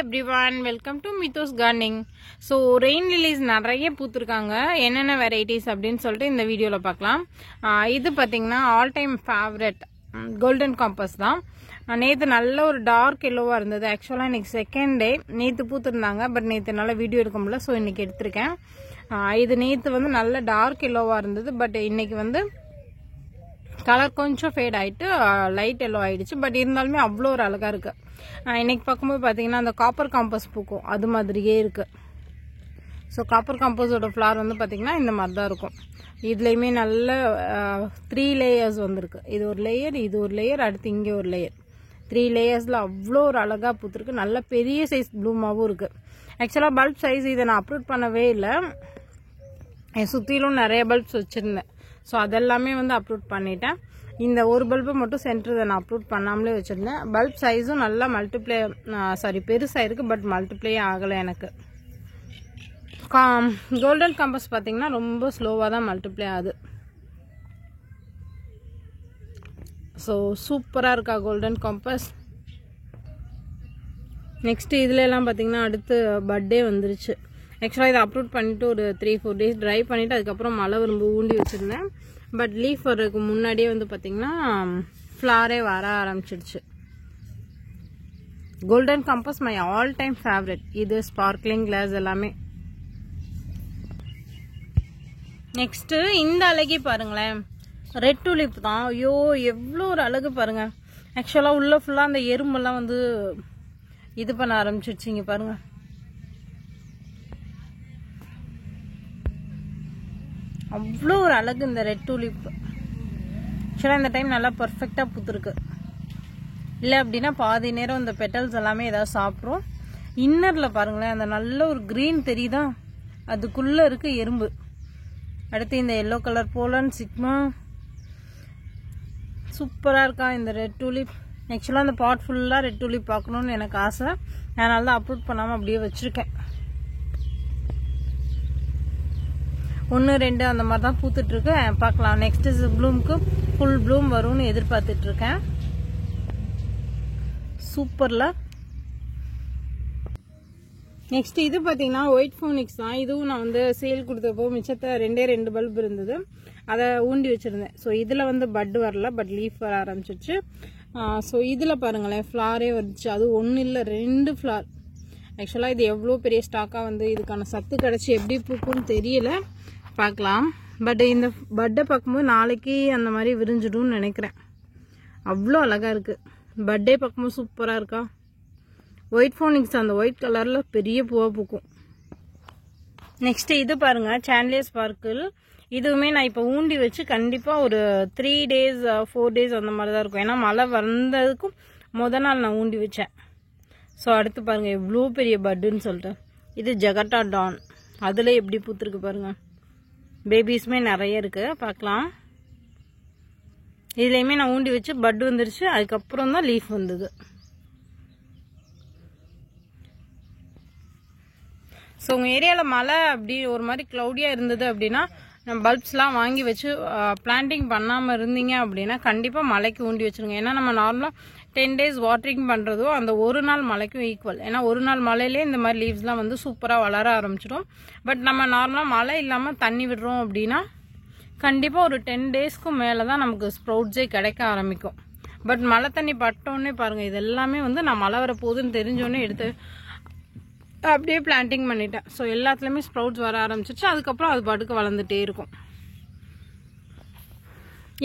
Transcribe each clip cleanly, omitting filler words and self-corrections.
everyone, welcome to Mithus Gardening. So rain lilies நிறைய பூத்துருக்காங்க. என்னென்ன varieties அப்படினு சொல்லிட்டு இந்த வீடியோல பார்க்கலாம். இது பாத்தீங்கன்னா all time favorite golden compass தான். நேத்து நல்ல ஒரு டார்க் yellowவா இருந்தது. ஆக்சுவலா இன்னைக்கு செகண்ட் டே. நேத்து பூத்துருந்தாங்க. பட் நேத்து என்னால வீடியோ எடுக்க முடியல. சோ இன்னைக்கு எடுத்துர்க்கேன். இது நேத்து வந்து நல்ல டார்க் yellowவா இருந்தது. பட் இன்னைக்கு வந்து கலர் கொஞ்சம் ஃபேட் ஆயிட்டு லைட் yellow ஆயிடுச்சு. பட் இருந்தாலுமே அவ்வளோ ஒரு அழகா இருக்கு. இன்னைக்கு பார்க்கும்போது பார்த்தீங்கன்னா அந்த காப்பர் காம்பஸ் பூக்கும் அது மாதிரியே இருக்கு. ஸோ காப்பர் காம்பஸோட ஃப்ளார் வந்து பார்த்தீங்கன்னா இந்த மாதிரி தான் இருக்கும். இதுலேயுமே நல்ல 3 லேயர்ஸ் வந்துருக்கு. இது ஒரு லேயர், இது ஒரு லேயர், அடுத்து இங்கே ஒரு லேயர். 3 லேயர்ஸில் அவ்வளோ ஒரு அழகாக பூத்துருக்கு. நல்ல பெரிய சைஸ் ப்ளூமாகவும் இருக்குது. ஆக்சுவலாக பல்ப் சைஸ் இதை நான் அப்லோட் பண்ணவே இல்லை. என் சுற்றிலும் நிறைய பல்ப்ஸ் வச்சுருந்தேன். ஸோ அதெல்லாமே வந்து அப்லோட் பண்ணிட்டேன். இந்த ஒரு பல்பை மட்டும் சென்டர் நான் அப்லோட் பண்ணாமலே வச்சுருந்தேன். பல்ப் சைஸும் நல்லா பெருசாக இருக்குது. பட் மல்டிப்ளே ஆகலை எனக்கு. கோல்டன் கம்பஸ் பார்த்தீங்கன்னா ரொம்ப ஸ்லோவாக தான் மல்டிப்ளே ஆகுது. ஸோ சூப்பராக இருக்கா கோல்டன் கம்பஸ். நெக்ஸ்ட்டு இதில் எல்லாம் பார்த்தீங்கன்னா அடுத்து பர்த்டே வந்துருச்சு. ஆக்சுவலாக இதை அப்லோட் பண்ணிவிட்டு ஒரு 3-4 டேஸ் ட்ரை பண்ணிவிட்டு அதுக்கப்புறம் மழை வரும்பு ஊண்டி வச்சுருந்தேன். பட் லீஃப் வர்றதுக்கு முன்னாடியே வந்து பார்த்தீங்கன்னா ஃப்ளாரே வர ஆரம்பிச்சிடுச்சு. Golden compass my all time favourite. இது ஸ்பார்க்லிங் கிளாஸ் எல்லாமே. நெக்ஸ்ட்டு இந்த அழகி பாருங்களேன், ரெட் டூலிப் தான். ஐயோ எவ்வளோ ஒரு அழகு பாருங்க. ஆக்சுவலாக உள்ள ஃபுல்லாக அந்த எறும்பெல்லாம் வந்து இது பண்ண ஆரம்பிச்சிடுச்சு. இங்கே பாருங்க, அவ்வளோ ஒரு அழகு இந்த ரெட் டூலிப். ஆக்சுவலாக இந்த டைம் நல்லா பர்ஃபெக்டாக பூத்துருக்கு. இல்லை அப்படின்னா பாதி நேரம் இந்த பெட்டல்ஸ் எல்லாமே ஏதாவது சாப்பிட்றோம். இன்னரில் பாருங்களேன், அந்த நல்ல ஒரு க்ரீன் தெரியுதா, அதுக்குள்ளே இருக்கு எறும்பு. அடுத்து இந்த எல்லோ கலர் போலன் சிக்மா சூப்பராக இருக்கா இந்த ரெட் டூலிப். ஆக்சுவலாக அந்த பாட் ஃபுல்லாக ரெட் டூலிப் பார்க்கணுன்னு எனக்கு ஆசை. அதனால தான் அப்லோட் பண்ணாமல் அப்படியே வச்சுருக்கேன். 1-2 அந்த மாதிரி தான் பூத்துட்ருக்கு. பார்க்கலாம் நெக்ஸ்ட் ப்ளூமுக்கு ஃபுல் ப்ளூம் வரும்னு எதிர்பார்த்துட்ருக்கேன். சூப்பரில். நெக்ஸ்ட் இது பார்த்தீங்கன்னா ஒயிட் ஃபோனிக்ஸ் தான். இதுவும் நான் வந்து சேல் கொடுத்தப்போ மிச்சத்தை 2 பல்ப் இருந்தது, அதை ஊண்டி வச்சுருந்தேன். ஸோ இதில் வந்து பட் வரல, பட் லீஃப் வர ஆரம்பிச்சிருச்சு. ஸோ இதில் பாருங்களேன் ஃப்ளாரே வந்துச்சு. அது 1 இல்லை 2 ஃப்ளார். ஆக்சுவலாக இது எவ்வளோ பெரிய ஸ்டாக்காக வந்து இதுக்கான சத்து கிடச்சி எப்படி பூக்கும்னு தெரியல, பார்க்கலாம். பட் இந்த பட்டை பார்க்கும்போது நாளைக்கு அந்த மாதிரி விரிஞ்சிடும்னு நினைக்கிறேன். அவ்வளோ அழகாக இருக்குது. பட்டே பார்க்கும்போது சூப்பராக இருக்கா. ஒயிட் ஃபோனிக்ஸ் அந்த ஒயிட் கலரில் பெரிய பூவாக பூக்கும். நெக்ஸ்ட்டு இது பாருங்கள், சாண்ட்லியர் ஸ்பார்க்கிள். இதுவுமே நான் இப்போ ஊண்டி வச்சு கண்டிப்பாக ஒரு 3 days 4 days அந்த மாதிரி தான் இருக்கும். ஏன்னா மழை வந்ததுக்கும் நாள் நான் ஊண்டி வச்சேன். ஸோ அடுத்து பாருங்கள் எவ்வளோ பெரிய பட்டுன்னு சொல்லிட்டு. இது ஜகட்டா டான். அதில் எப்படி பூத்துருக்கு பாருங்கள். பேபிஸ்மே நிறைய இருக்குது, பார்க்கலாம். இதுலேயுமே நான் ஊண்டி வச்சு பட் வந்துருச்சு. அதுக்கப்புறம் தான் லீஃப் வந்தது. ஸோ உங்கள் ஏரியாவில் மழை அப்படி ஒரு மாதிரி க்ளவுடியாக இருந்தது அப்படின்னா நம்ம பல்ப்ஸ்லாம் வாங்கி வச்சு பிளான்டிங் பண்ணாமல் இருந்தீங்க அப்படின்னா கண்டிப்பாக மழைக்கு ஊண்டி வச்சுருங்க. ஏன்னா நம்ம நார்மலாக 10 days வாட்டரிங் பண்ணுறதோ அந்த ஒரு நாள் மழைக்கும் ஈக்குவல். ஏன்னா ஒரு நாள் மழையிலே இந்த மாதிரி லீவ்ஸ்லாம் வந்து சூப்பராக வளர ஆரம்பிச்சிடும். பட் நம்ம நார்மலாக மழை இல்லாமல் தண்ணி விடுறோம் அப்படின்னா கண்டிப்பாக ஒரு 10 daysக்கு மேலே தான் நமக்கு ஸ்ப்ரவுட்ஸே கிடைக்க ஆரம்பிக்கும். பட் மழை தண்ணி பட்டோன்னே பாருங்கள், இது எல்லாமே வந்து நான் மழை வர போகுதுன்னு தெரிஞ்சோன்னே எடுத்து அப்படியே பிளான்டிங் பண்ணிட்டேன். ஸோ எல்லாத்துலேயுமே ஸ்ப்ரவுட்ஸ் வர ஆரம்பிச்சிச்சு. அதுக்கப்புறம் அது பாட்டுக்கு வளர்ந்துட்டே இருக்கும்.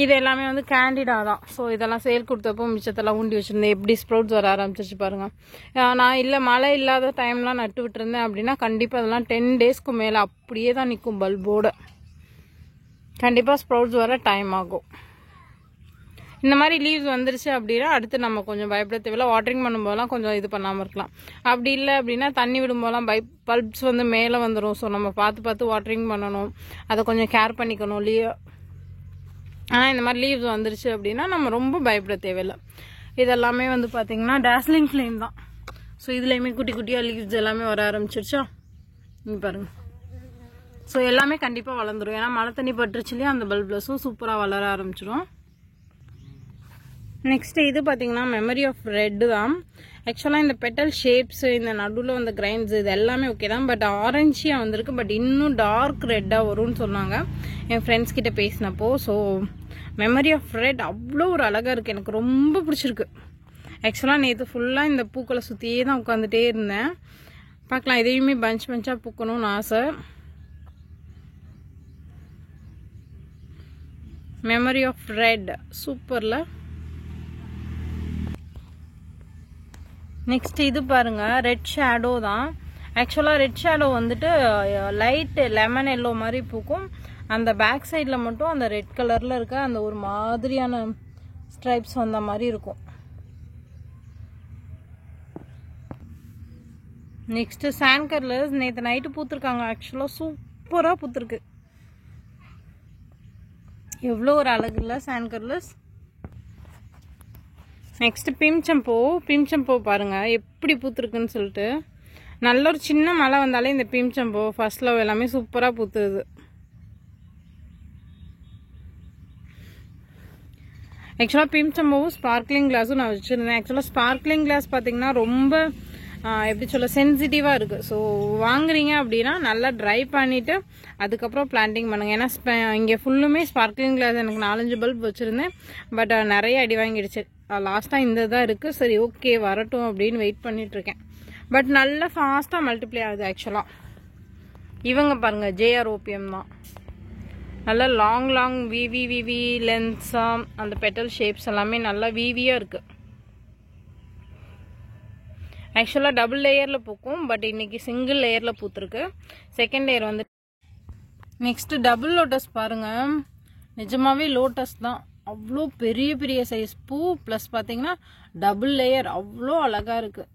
இது எல்லாமே வந்து கேண்டிடா தான். ஸோ இதெல்லாம் சேல் கொடுத்தப்போ மிச்சத்தெல்லாம் ஊண்டி வச்சுருந்தேன். எப்படி ஸ்ப்ரவுட்ஸ் வர ஆரம்பிச்சிச்சு பாருங்கள். நான் இல்லை மழை இல்லாத டைம்லாம் நட்டு விட்டுருந்தேன் அப்படின்னா கண்டிப்பாக அதெல்லாம் 10 daysக்கு மேலே அப்படியே தான் நிற்கும் பல்போடு. கண்டிப்பாக ஸ்ப்ரவுட்ஸ் வர டைம் ஆகும். இந்த மாதிரி லீவ்ஸ் வந்துருச்சு அப்படின்னா அடுத்து நம்ம கொஞ்சம் பயப்பட தேவையில்லை. வாட்டரிங் பண்ணும்போதெல்லாம் கொஞ்சம் இது பண்ணாமல் இருக்கலாம். அப்படி இல்லை அப்படின்னா தண்ணி விடும்போதெல்லாம் பல்ப்ஸ் வந்து மேலே வந்துடும். ஸோ நம்ம பார்த்து வாட்டரிங் பண்ணணும், அதை கொஞ்சம் கேர் பண்ணிக்கணும் இல்லையா. ஆனால் இந்த மாதிரி லீவ்ஸ் வந்துருச்சு அப்படின்னா நம்ம ரொம்ப பயப்பட தேவையில்லை. இதெல்லாமே வந்து பார்த்தீங்கன்னா டாஸ்லிங் ஃப்ளேம் தான். ஸோ இதுலேயுமே குட்டி குட்டியாக லீவ்ஸ் எல்லாமே வர ஆரம்பிச்சிருச்சா, இங்கே பாருங்கள். ஸோ எல்லாமே கண்டிப்பாக வளர்ந்துடும். ஏன்னா மழை தண்ணி பட்டுருச்சுலேயே அந்த பல்ப்லஸும் சூப்பராக வளர ஆரம்பிச்சிடும். நெக்ஸ்ட் இது பார்த்தீங்கன்னா மெமரி ஆஃப் ரெட் தான். ஆக்சுவலாக இந்த பெட்டல் ஷேப்ஸ், இந்த நடுவில் வந்த கிரைன்ஸ் இது எல்லாமே ஓகே தான். பட் ஆரஞ்சியாக வந்திருக்கு. பட் இன்னும் டார்க் ரெட்டாக வரும்னு சொன்னாங்க என் ஃப்ரெண்ட்ஸ் கிட்ட பேசினப்போ. ஸோ மெமரி ஆஃப் ரெட் அவ்வளோ ஒரு அழகாக இருக்குது, எனக்கு ரொம்ப பிடிச்சிருக்கு. ஆக்சுவலாக நேற்று ஃபுல்லாக இந்த பூக்களை சுற்றியே தான் உட்காந்துட்டே இருந்தேன். பார்க்கலாம், இதையுமே பஞ்ச் பஞ்சாக பூக்கணும்னு ஆசை. மெமரி ஆஃப் ரெட் சூப்பரில். நெக்ஸ்ட் இது பாருங்க, ரெட் ஷேடோ தான். ஆக்சுவலாக ரெட் ஷேடோ வந்துட்டு லைட் லெமன் எல்லோ மாதிரி பூக்கும். அந்த பேக் சைடில் மட்டும் அந்த ரெட் கலரில் இருக்க அந்த ஒரு மாதிரியான ஸ்ட்ரைப்ஸ் வந்த மாதிரி இருக்கும். நெக்ஸ்ட் சாண்ட் கலர்ஸ் நேற்று நைட்டு பூத்துருக்காங்க. ஆக்சுவலாக சூப்பராக பூத்துருக்கு. எவ்வளோ ஒரு அழகு இல்லை சாண்ட் கலர்ஸ். நெக்ஸ்ட் பிம்சம்பூ பாருங்க எப்படி பூத்துருக்குன்னு சொல்லிட்டு. நல்ல ஒரு சின்ன மழை வந்தாலே இந்த பிம்சம்பூ ஃபர்ஸ்ட் லவ் எல்லாமே சூப்பராக பூத்துது. ஆக்சுவலாக பிம்சம்பூவும் ஸ்பார்க்லிங் கிளாஸும் நான் வச்சுருந்தேன். ஆக்சுவலாக ஸ்பார்க்லிங் கிளாஸ் பார்த்தீங்கன்னா ரொம்ப எப்படி சொல்ல சென்சிட்டிவாக இருக்குது. ஸோ வாங்குறீங்க அப்படின்னா நல்லா ட்ரை பண்ணிவிட்டு அதுக்கப்புறம் பிளான்டிங் பண்ணுங்கள். ஏன்னா இங்கே ஃபுல்லுமே ஸ்பார்க்லிங் கிளாஸ் எனக்கு 4-5 பல்ப் வச்சுருந்தேன். பட் நிறைய அடி வாங்கிடுச்சு. லாஸ்ட்டாக இந்த தான் இருக்குது. சரி ஓகே வரட்டும் அப்படின்னு வெயிட் பண்ணிகிட்ருக்கேன். பட் நல்லா ஃபாஸ்ட்டாக மல்டிப்ளை ஆகுது. ஆக்சுவலாக இவங்க பாருங்கள் JROPM தான். நல்லா லாங் விவி லென்ஸாக அந்த பெட்டல் ஷேப்ஸ் எல்லாமே நல்லா விவியாக இருக்குது. ஆக்சுவலாக டபுள் லேயரில் பூக்கும். பட் இன்னைக்கு சிங்கிள் லேயரில் பூத்துருக்கு. செகண்ட் லேயர் வந்து நெக்ஸ்ட் டபுள் லோட்டஸ் பாருங்க. நிஜமாவே லோட்டஸ் தான். அவ்வளோ பெரிய சைஸ் பூ ப்ளஸ் பார்த்தீங்கன்னா டபுள் லேயர் அவ்வளோ அழகாக இருக்குது.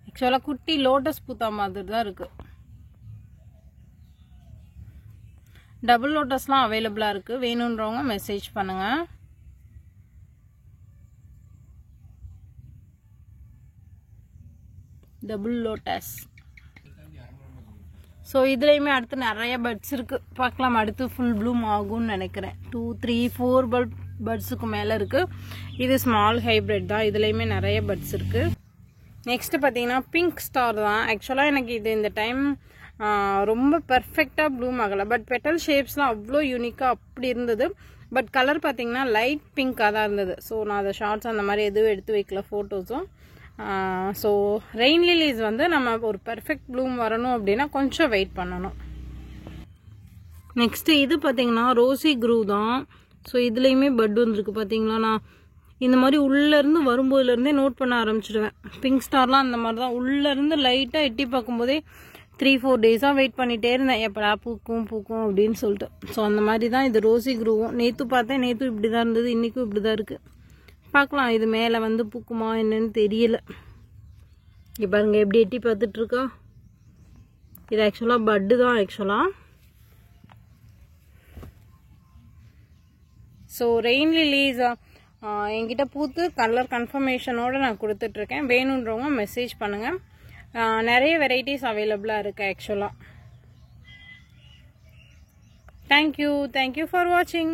ஆக்சுவலாக குட்டி லோட்டஸ் பூத்தா மாதிரி தான் இருக்குது. டபுள் லோட்டஸ்லாம் அவைலபிளாக இருக்குது. வேணுன்றவங்க மெசேஜ் பண்ணுங்கள். Double lotus. ஸோ இதுலேயுமே அடுத்து நிறைய பட்ஸ் இருக்குது. பார்க்கலாம், அடுத்து ஃபுல் ப்ளூம் ஆகும்னு நினைக்கிறேன். 2, 3, 4 பட்ஸுக்கு மேலே இருக்குது. இது ஸ்மால் ஹைப்ரிட் தான். இதுலேயுமே நிறைய பட்ஸ் இருக்குது. நெக்ஸ்ட் பார்த்தீங்கன்னா பிங்க் ஸ்டார் தான். ஆக்சுவலாக எனக்கு இது இந்த டைம் ரொம்ப பர்ஃபெக்டாக ப்ளூம் ஆகலை. பட் பெட்டல் ஷேப்ஸ்லாம் அவ்வளோ யூனிக்காக அப்படி இருந்தது. பட் கலர் பார்த்தீங்கன்னா லைட் பிங்காக தான் இருந்தது. ஸோ நான் அதை ஷார்ட்ஸ் அந்த மாதிரி எதுவும் எடுத்து வைக்கல, ஃபோட்டோஸும். ஸோ ரெயின் லிலிஸ் வந்து நம்ம ஒரு பர்ஃபெக்ட் ப்ளூம் வரணும் அப்படின்னா கொஞ்சம் வெயிட் பண்ணணும். நெக்ஸ்ட்டு இது பார்த்தீங்கன்னா ரோசி க்ரூ தான். ஸோ இதுலேயுமே பட் வந்துருக்கு பார்த்தீங்களா. நான் இந்த மாதிரி உள்ளேருந்து வரும்போதுலேருந்தே நோட் பண்ண ஆரம்பிச்சிடுவேன். பிங்க் ஸ்டார்லாம் அந்த மாதிரி தான். உள்ளேருந்து லைட்டாக எட்டி பார்க்கும்போதே 3-4 டேஸாக வெயிட் பண்ணிகிட்டே இருந்தேன், எப்படா பூக்கும் அப்படின்னு சொல்லிட்டு. ஸோ அந்த மாதிரி தான் இது ரோசி க்ரூவும். நேற்று பார்த்தேன், நேற்று இப்படி தான் இருந்தது, இன்றைக்கும் இப்படி தான் இருக்குது. பார்க்கலாம் இது மேலே வந்து பூக்குமா என்னன்னு தெரியல. இங்கே பாருங்க எப்படி எட்டி பார்த்துட்ருக்கா. இது ஆக்சுவலாக பட்டு தான் ஆக்சுவலாக. ஸோ ரெயின் லிலீஸ் என்கிட்ட பூத்து கலர் கன்ஃபர்மேஷனோடு நான் கொடுத்துட்ருக்கேன். வேணுன்றவங்க மெசேஜ் பண்ணுங்கள். நிறைய வெரைட்டிஸ் அவைலபிளாக இருக்குது ஆக்சுவலாக. தேங்க்யூ ஃபார் வாட்சிங்.